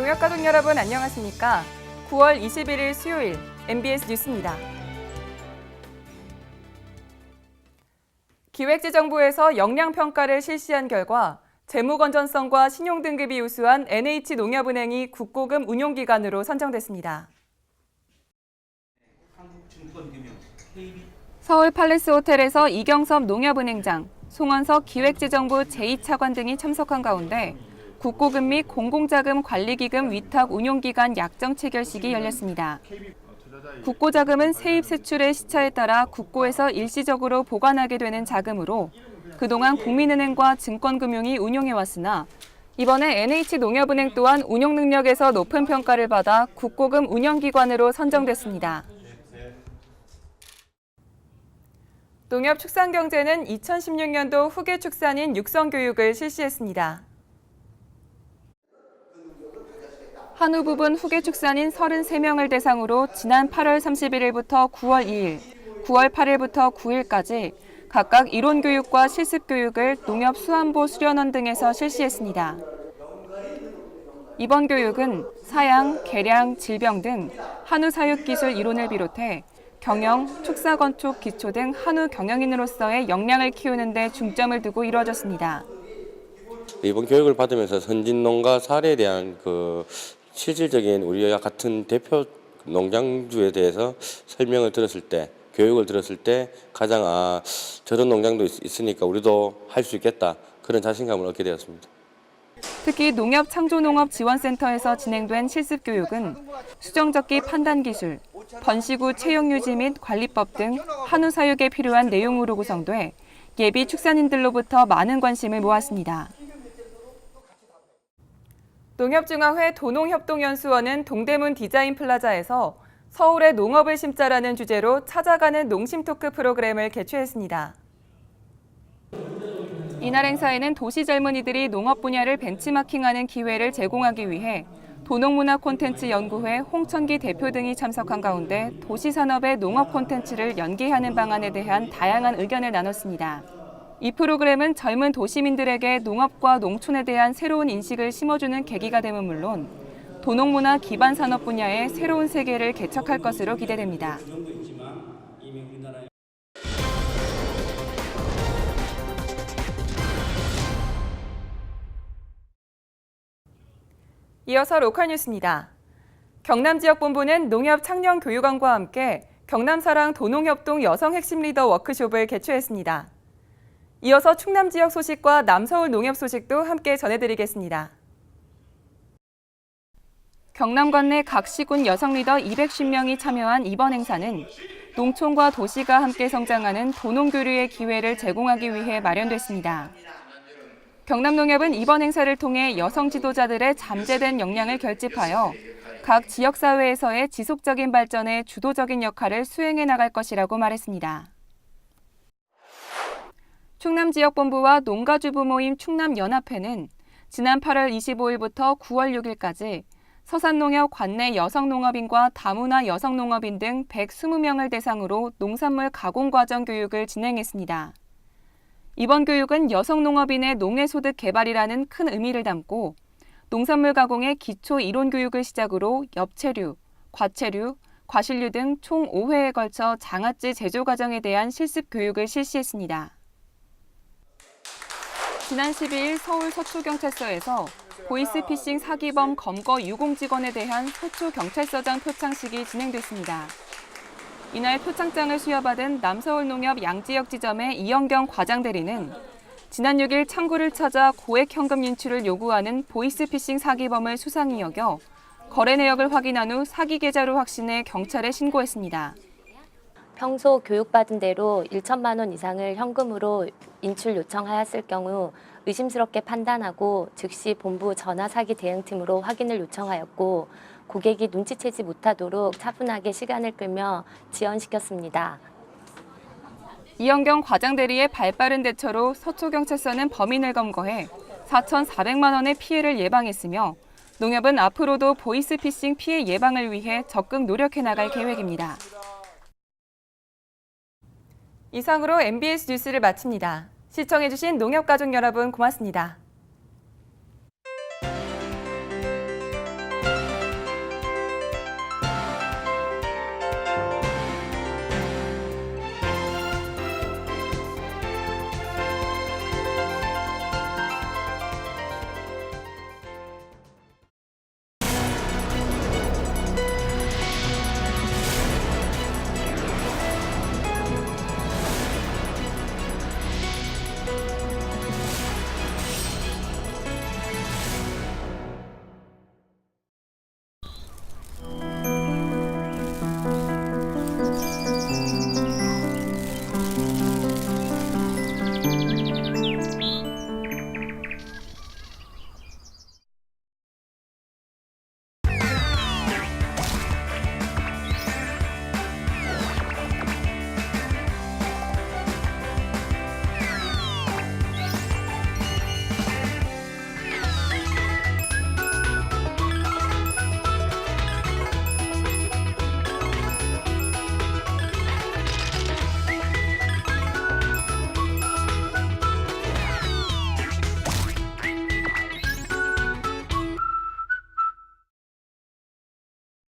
농협가족 여러분 안녕하십니까? 9월 21일 수요일 MBS 뉴스입니다. 기획재정부에서 역량평가를 실시한 결과 재무건전성과 신용등급이 우수한 NH농협은행이 국고금 운용기관으로 선정됐습니다. 서울 팔레스 호텔에서 이경섭 농협은행장, 송원석 기획재정부 제2차관 등이 참석한 가운데 국고금 및 공공자금 관리기금 위탁 운용기간 약정 체결식이 열렸습니다. 국고자금은 세입 세출의 시차에 따라 국고에서 일시적으로 보관하게 되는 자금으로 그동안 국민은행과 증권금융이 운용해왔으나 이번에 NH농협은행 또한 운용 능력에서 높은 평가를 받아 국고금 운영기관으로 선정됐습니다. 농협축산경제는 2016년도 후계축산인 육성교육을 실시했습니다. 한우 부분 후계축산인 33명을 대상으로 지난 8월 31일부터 9월 2일, 9월 8일부터 9일까지 각각 이론교육과 실습교육을 농협수안보 수련원 등에서 실시했습니다. 이번 교육은 사양, 개량, 질병 등 한우 사육 기술 이론을 비롯해 경영, 축사건축 기초 등 한우 경영인으로서의 역량을 키우는 데 중점을 두고 이루어졌습니다. 이번 교육을 받으면서 선진농가 사례에 대한 실질적인 우리와 같은 대표 농장주에 대해서 설명을 들었을 때, 교육을 들었을 때 가장 저런 농장도 있으니까 우리도 할 수 있겠다, 그런 자신감을 얻게 되었습니다. 특히 농협창조농업지원센터에서 진행된 실습교육은 수정적기 판단기술, 번식 후 채용유지 및 관리법 등 한우 사육에 필요한 내용으로 구성돼 예비 축산인들로부터 많은 관심을 모았습니다. 농협중앙회 도농협동연수원은 동대문 디자인 플라자에서 서울의 농업을 심자라는 주제로 찾아가는 농심 토크 프로그램을 개최했습니다. 이날 행사에는 도시 젊은이들이 농업 분야를 벤치마킹하는 기회를 제공하기 위해 도농문화 콘텐츠 연구회 홍천기 대표 등이 참석한 가운데 도시산업의 농업 콘텐츠를 연계하는 방안에 대한 다양한 의견을 나눴습니다. 이 프로그램은 젊은 도시민들에게 농업과 농촌에 대한 새로운 인식을 심어주는 계기가 됨은 물론 도농문화 기반 산업 분야의 새로운 세계를 개척할 것으로 기대됩니다. 이어서 로컬 뉴스입니다. 경남지역본부는 농협창년교육원과 함께 경남사랑 도농협동 여성 핵심 리더 워크숍을 개최했습니다. 이어서 충남 지역 소식과 남서울 농협 소식도 함께 전해드리겠습니다. 경남 관내 각 시군 여성 리더 210명이 참여한 이번 행사는 농촌과 도시가 함께 성장하는 도농교류의 기회를 제공하기 위해 마련됐습니다. 경남농협은 이번 행사를 통해 여성 지도자들의 잠재된 역량을 결집하여 각 지역사회에서의 지속적인 발전에 주도적인 역할을 수행해 나갈 것이라고 말했습니다. 충남지역본부와 농가주부 모임 충남연합회는 지난 8월 25일부터 9월 6일까지 서산농협 관내 여성농업인과 다문화 여성농업인 등 120명을 대상으로 농산물 가공과정 교육을 진행했습니다. 이번 교육은 여성농업인의 농해소득 개발이라는 큰 의미를 담고 농산물 가공의 기초 이론 교육을 시작으로 엽채류, 과채류, 과실류 등 총 5회에 걸쳐 장아찌 제조 과정에 대한 실습 교육을 실시했습니다. 지난 12일 서울 서초경찰서에서 보이스피싱 사기범 검거 유공직원에 대한 서초경찰서장 표창식이 진행됐습니다. 이날 표창장을 수여받은 남서울농협 양지역 지점의 이영경 과장대리는 지난 6일 창구를 찾아 고액 현금 인출을 요구하는 보이스피싱 사기범을 수상히 여겨 거래 내역을 확인한 후 사기 계좌로 확신해 경찰에 신고했습니다. 평소 교육받은 대로 1천만 원 이상을 현금으로 인출 요청하였을 경우 의심스럽게 판단하고 즉시 본부 전화 사기 대응팀으로 확인을 요청하였고 고객이 눈치채지 못하도록 차분하게 시간을 끌며 지연시켰습니다. 이영경 과장대리의 발빠른 대처로 서초경찰서는 범인을 검거해 4,400만 원의 피해를 예방했으며 농협은 앞으로도 보이스피싱 피해 예방을 위해 적극 노력해 나갈 계획입니다. 이상으로 MBS 뉴스를 마칩니다. 시청해주신 농협가족 여러분 고맙습니다.